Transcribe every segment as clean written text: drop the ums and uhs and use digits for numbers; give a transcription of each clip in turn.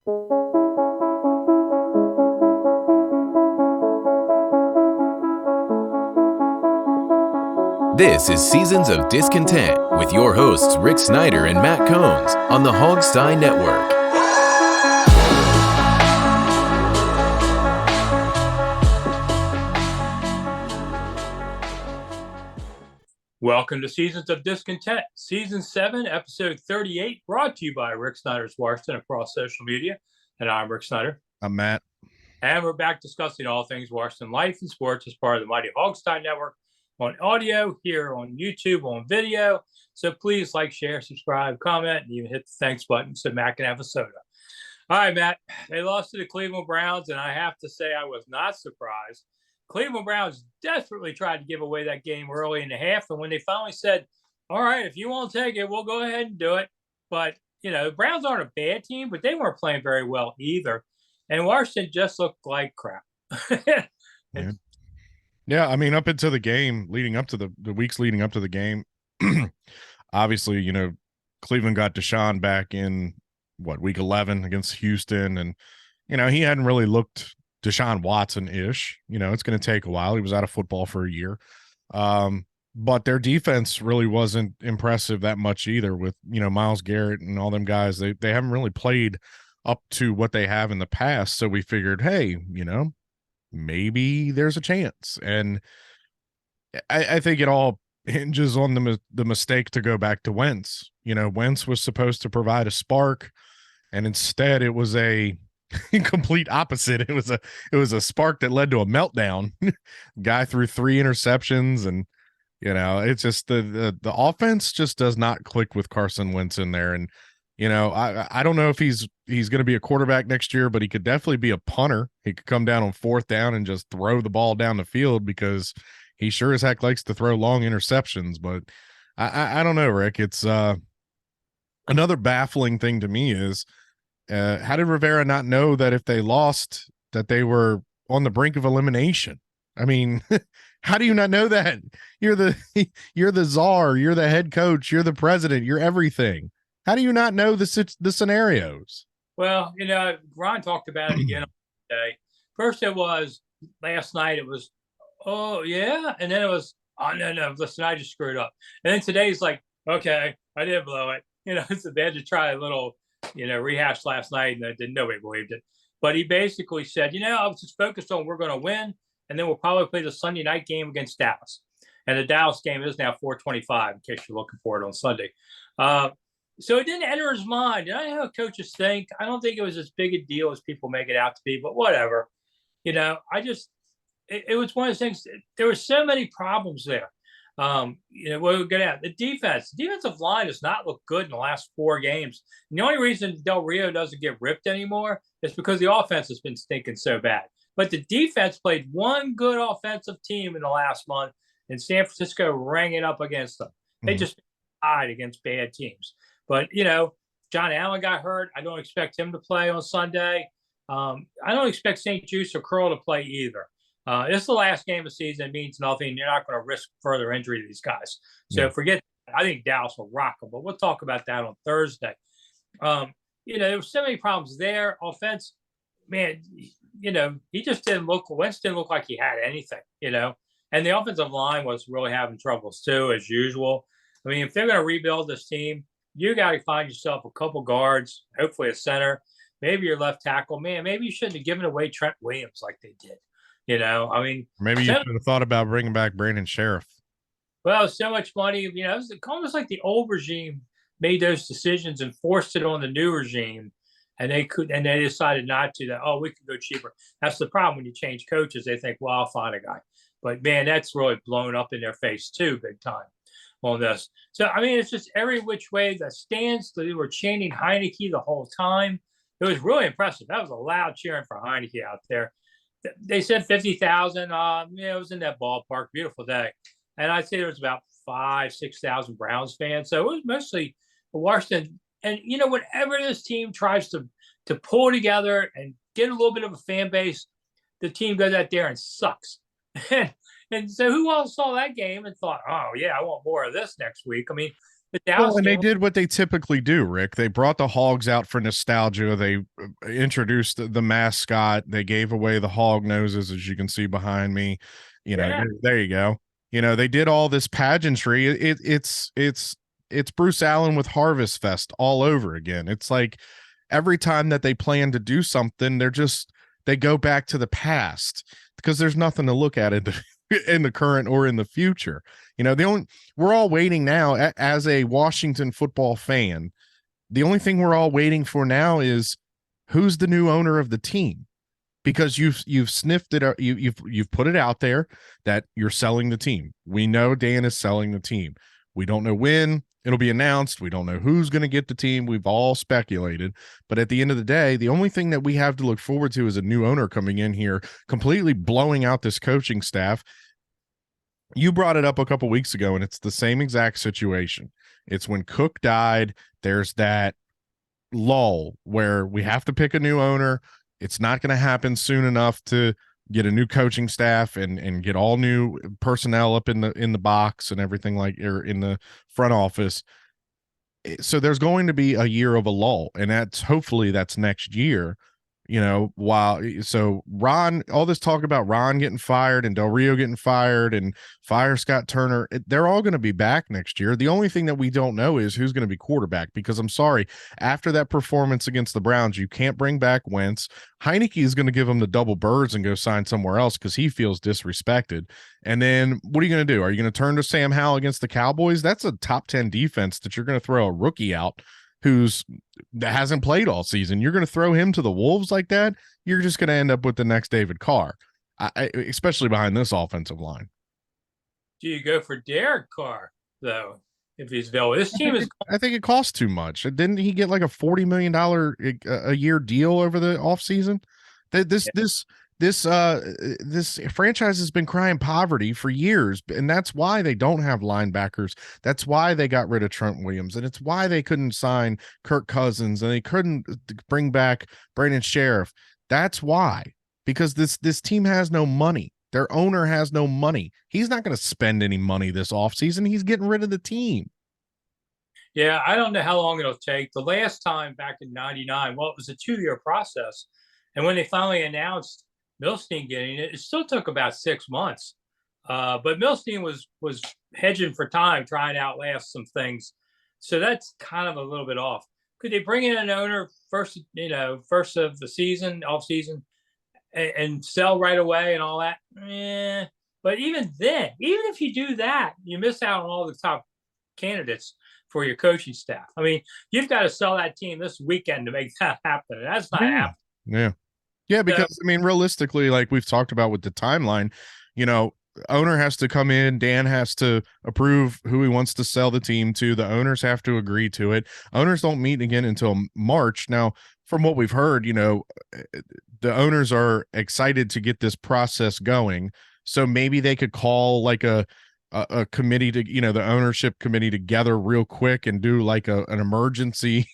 This is Seasons of Discontent with your hosts Rick Snyder and Matt Combs on the Hogstein Network. Welcome to Seasons of Discontent, Season 7, Episode 38, brought to you by Rick Snyder's Washington across social media. And I'm Rick Snyder. I'm Matt. And we're back discussing all things Washington life and sports as part of the mighty Hogstein Network on audio, here on YouTube, on video. So please like, share, subscribe, comment, and even hit the thanks button so Matt can have a soda. All right, Matt, they lost to the Cleveland Browns, and I have to say I was not surprised. Cleveland Browns desperately tried to give away that game early in the half, and when they finally said, all right, if you won't take it, we'll go ahead and do it. But, you know, the Browns aren't a bad team, but they weren't playing very well either. And Washington just looked like crap. Yeah, I mean, up into the game, leading up to the weeks leading up to the game, obviously, you know, Cleveland got Deshaun back in, week 11 against Houston. And, you know, he hadn't really looked Deshaun Watson-ish. You know, it's going to take a while. He was out of football for a year. But their defense really wasn't impressive that much either with, you know, Myles Garrett and all them guys. They haven't really played up to what they have in the past. So we figured, hey, you know, maybe there's a chance. And I think it all hinges on the mistake to go back to Wentz. You know, Wentz was supposed to provide a spark, and instead it was a complete opposite. It was a spark that led to a meltdown. Guy threw 3 interceptions, and you know, it's just the offense just does not click with Carson Wentz in there. And you know, I don't know if he's going to be a quarterback next year, but he could definitely be a punter. He could come down on 4th down and just throw the ball down the field because he sure as heck likes to throw long interceptions. But I don't know, Rick. It's another baffling thing to me is how did Rivera not know that if they lost that they were on the brink of elimination? I mean, how do you not know that? You're the czar, you're the head coach, you're the president, you're everything. How do you not know the scenarios? Well, you know, Ron talked about it again today. First it was last night. It was, oh, yeah. And then it was, oh, no, listen, I just screwed up. And then today's like, okay, I did blow it. You know, it's bad to try a little, you know, rehash last night, and nobody believed it. But he basically said, you know, I was just focused on we're going to win, and then we'll probably play the Sunday night game against Dallas. And the Dallas game is now 4:25, in case you're looking for it on Sunday. So it didn't enter his mind. And I know how coaches think. I don't think it was as big a deal as people make it out to be, but whatever. You know, it was one of those things. There were so many problems there. You know, we'll get out. The defensive line does not look good in the last 4 games. And the only reason Del Rio doesn't get ripped anymore is because the offense has been stinking so bad. But the defense played one good offensive team in the last month, and San Francisco rang it up against them. They just died against bad teams. But, you know, John Allen got hurt. I don't expect him to play on Sunday. I don't expect St. Juice or Curl to play either. This is the last game of the season. It means nothing. You're not going to risk further injury to these guys. So forget that. I think Dallas will rock them, but we'll talk about that on Thursday. You know, there were so many problems there. Offense, man, you know, Wentz didn't look like he had anything, you know. And the offensive line was really having troubles too, as usual. I mean, if they're going to rebuild this team, you got to find yourself a couple guards, hopefully a center, maybe your left tackle. Man, maybe you shouldn't have given away Trent Williams like they did. You know, I mean, maybe you should have thought about bringing back Brandon Sheriff. Well, so much money. You know, it was almost like the old regime made those decisions and forced it on the new regime, and they decided not to. That we could go cheaper. That's the problem when you change coaches. They think, well, I'll find a guy, but man, that's really blown up in their face too, big time on this. So, I mean, it's just every which way the stands. They were chanting Heineke the whole time. It was really impressive. That was a loud cheering for Heineke out there. They said 50,000. Yeah, it was in that ballpark. Beautiful day. And I'd say there was about 5,000-6,000 Browns fans. So it was mostly Washington. And, you know, whenever this team tries to pull together and get a little bit of a fan base, the team goes out there and sucks. And so who else saw that game and thought, oh, yeah, I want more of this next week? I mean, The Well, Dallas and they game. did what they typically do, Rick. They brought the Hogs out for nostalgia. They introduced the mascot. They gave away the hog noses, as you can see behind me. Yeah. There you go. They did all this pageantry. It's Bruce Allen with Harvest Fest all over again. It's like every time that they plan to do something, they go back to the past because there's nothing to look at in the current or in the future. We're all waiting now as a Washington football fan. The only thing we're all waiting for now is who's the new owner of the team, because you've sniffed it, you've put it out there that you're selling the team. We know Dan is selling the team. We don't know when it'll be announced. We don't know who's going to get the team. We've all speculated, but at the end of the day, the only thing that we have to look forward to is a new owner coming in here, completely blowing out this coaching staff. You brought it up a couple weeks ago, and it's the same exact situation. It's when Cook died, there's that lull where we have to pick a new owner. It's not going to happen soon enough to get a new coaching staff and get all new personnel up in the box and everything, or in the front office. So there's going to be a year of a lull, and hopefully that's next year. So Ron, all this talk about Ron getting fired and Del Rio getting fired and fire Scott Turner, they're all going to be back next year. The only thing that we don't know is who's going to be quarterback, because I'm sorry, after that performance against the Browns, you can't bring back Wentz. Heineke is going to give him the double birds and go sign somewhere else because he feels disrespected. And then what are you going to do? Are you going to turn to Sam Howell against the Cowboys? That's a top 10 defense that you're going to throw a rookie out that hasn't played all season. You're going to throw him to the Wolves like that. You're just going to end up with the next David Carr, especially behind this offensive line. Do you go for Derek Carr though, if he's available? This team is. I think it costs too much. Didn't he get like a $40 million a year deal over the offseason? This franchise has been crying poverty for years, and that's why they don't have linebackers. That's why they got rid of Trent Williams, and it's why they couldn't sign Kirk Cousins, and they couldn't bring back Brandon Sheriff. That's why, because this team has no money. Their owner has no money. He's not going to spend any money this offseason. He's getting rid of the team. Yeah, I don't know how long it'll take. The last time back in '99, well, it was a 2-year process, and when they finally announced Milstein getting it, it still took about 6 months. But Milstein was hedging for time, trying to outlast some things. So that's kind of a little bit off. Could they bring in an owner first of the season, off season, and sell right away and all that? But even then, even if you do that, you miss out on all the top candidates for your coaching staff. I mean, you've got to sell that team this weekend to make that happen. That's not happening. Yeah, because I mean, realistically, like we've talked about with the timeline, owner has to come in, Dan has to approve who he wants to sell the team to. The owners have to agree to it. Owners don't meet again until March. Now, from what we've heard, the owners are excited to get this process going. So maybe they could call like a committee to, the ownership committee together real quick and do like an emergency,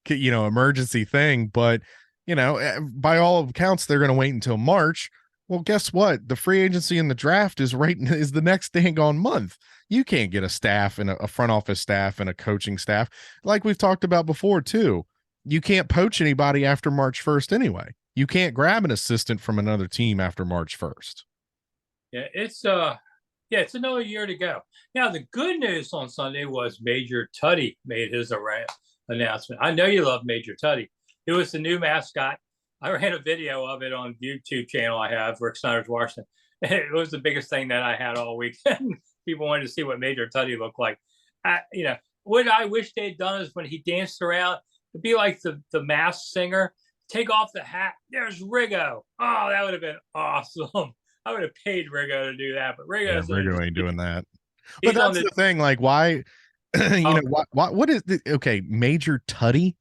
emergency thing. But by all accounts, they're going to wait until March. Well, guess what? The free agency and the draft is the next dang on month. You can't get a staff and a front office staff and a coaching staff, like we've talked about before too. You can't poach anybody after March 1st anyway. You can't grab an assistant from another team after March 1st. Yeah, it's another year to go. Now, the good news on Sunday was Major Tuddy made his announcement. I know you love Major Tuddy. It was the new mascot. I ran a video of it on YouTube channel I have, Rick Snyder's Washington. It was the biggest thing that I had all week. People wanted to see what Major Tuddy looked like. What I wish they'd done is when he danced around, it'd be like the Masked Singer. Take off the hat. There's Riggo. Oh, that would have been awesome. I would have paid Riggo to do that, but Riggo ain't doing that. But that's the thing. Like, why? What is okay? Major Tuddy.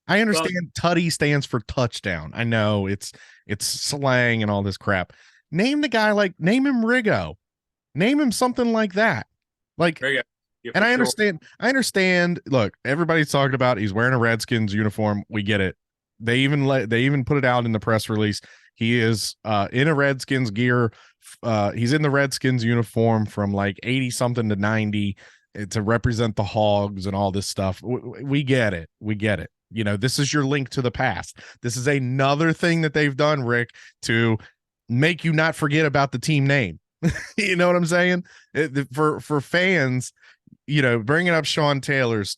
I understand Tuddy stands for touchdown. I know it's slang and all this crap. Name the guy, name him Riggo. Name him something like that. Like, Riggo. And I understand. Look, everybody's talking about he's wearing a Redskins uniform. We get it. They even put it out in the press release. He is in a Redskins gear. He's in the Redskins uniform from like 80 something to 90. to represent the Hogs and all this stuff. We get it. We get it. You know, this is your link to the past. This is another thing that they've done, Rick, to make you not forget about the team name. You know what I'm saying? For fans, you know, bringing up Sean Taylor's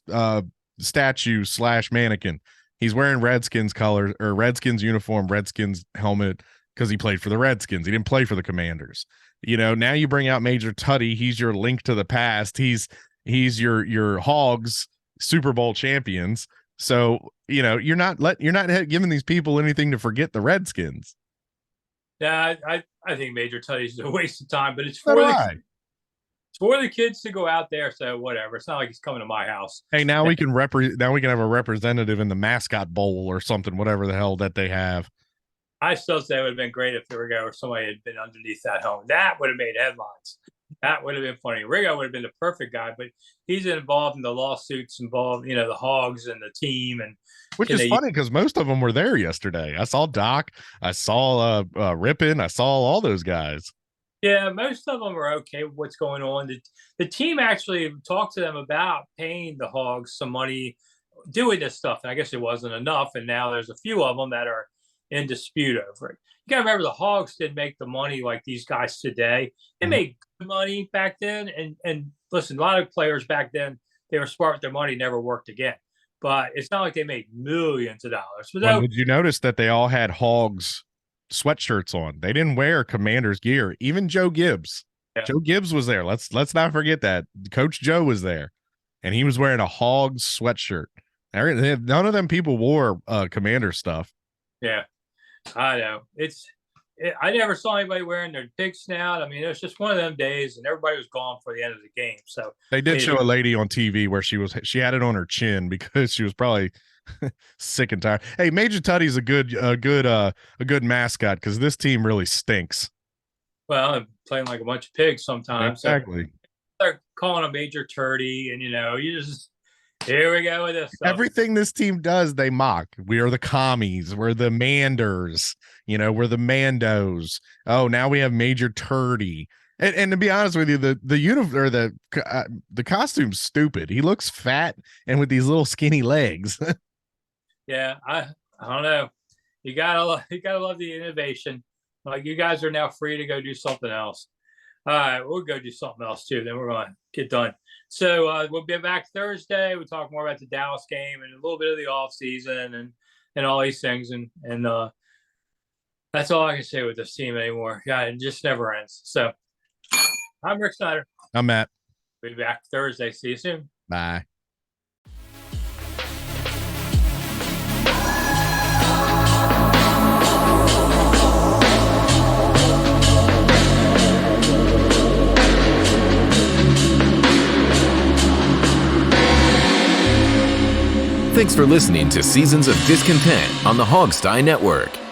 statue / mannequin. He's wearing Redskins colors or Redskins uniform, Redskins helmet, because he played for the Redskins. He didn't play for the Commanders. You know, now you bring out Major Tutty. He's your link to the past. He's your Hogs Super Bowl champions. So, you know, you're not giving these people anything to forget the Redskins. Yeah, I think Major Tutty's a waste of time, but it's for the kids to go out there. So whatever. It's not like he's coming to my house. Hey, now we can have a representative in the mascot bowl or something, whatever the hell that they have. I still say it would have been great if Rigo or somebody had been underneath that helmet. That would have made headlines. That would have been funny. Rigo would have been the perfect guy, but he's involved in the lawsuits, involved, you know, the Hogs and the team, and which is funny because most of them were there yesterday. I saw Doc, I saw Rippin, I saw all those guys. Yeah, most of them are okay with what's going on. The team actually talked to them about paying the Hogs some money doing this stuff. And I guess it wasn't enough, and now there's a few of them that are in dispute over it. You got to remember the Hogs didn't make the money like these guys today. They made good money back then. And listen, a lot of players back then, they were smart with their money, never worked again. But it's not like they made millions of dollars. Well, did you notice that they all had Hogs sweatshirts on? They didn't wear Commanders gear. Even Joe Gibbs. Yeah. Joe Gibbs was there. Let's not forget that. Coach Joe was there. And he was wearing a Hogs sweatshirt. None of them people wore Commander stuff. Yeah. I know. I never saw anybody wearing their pig snout. I mean, it was just one of them days, and everybody was gone for the end of the game. So they did show a lady on TV where she had it on her chin because she was probably sick and tired. Hey, Major Tutty's a good mascot because this team really stinks. Well, I'm playing like a bunch of pigs sometimes. Exactly. So they're calling a Major Turdy, and you know, you just. Here we go with this stuff. Everything this team does, they mock. We are the commies. We're the Manders. You know, we're the Mandos. Oh, now we have Major Turdy. And to be honest with you, the uniform or the costume's stupid. He looks fat and with these little skinny legs. Yeah, I don't know. You gotta love the innovation. Like, you guys are now free to go do something else. All right, we'll go do something else too. Then we're going to get done. So we'll be back Thursday. We'll talk more about the Dallas game and a little bit of the off season and all these things. And that's all I can say with this team anymore. Yeah, it just never ends. So I'm Rick Snyder. I'm Matt. We'll be back Thursday. See you soon. Bye. Thanks for listening to Seasons of Discontent on the Hogstye Network.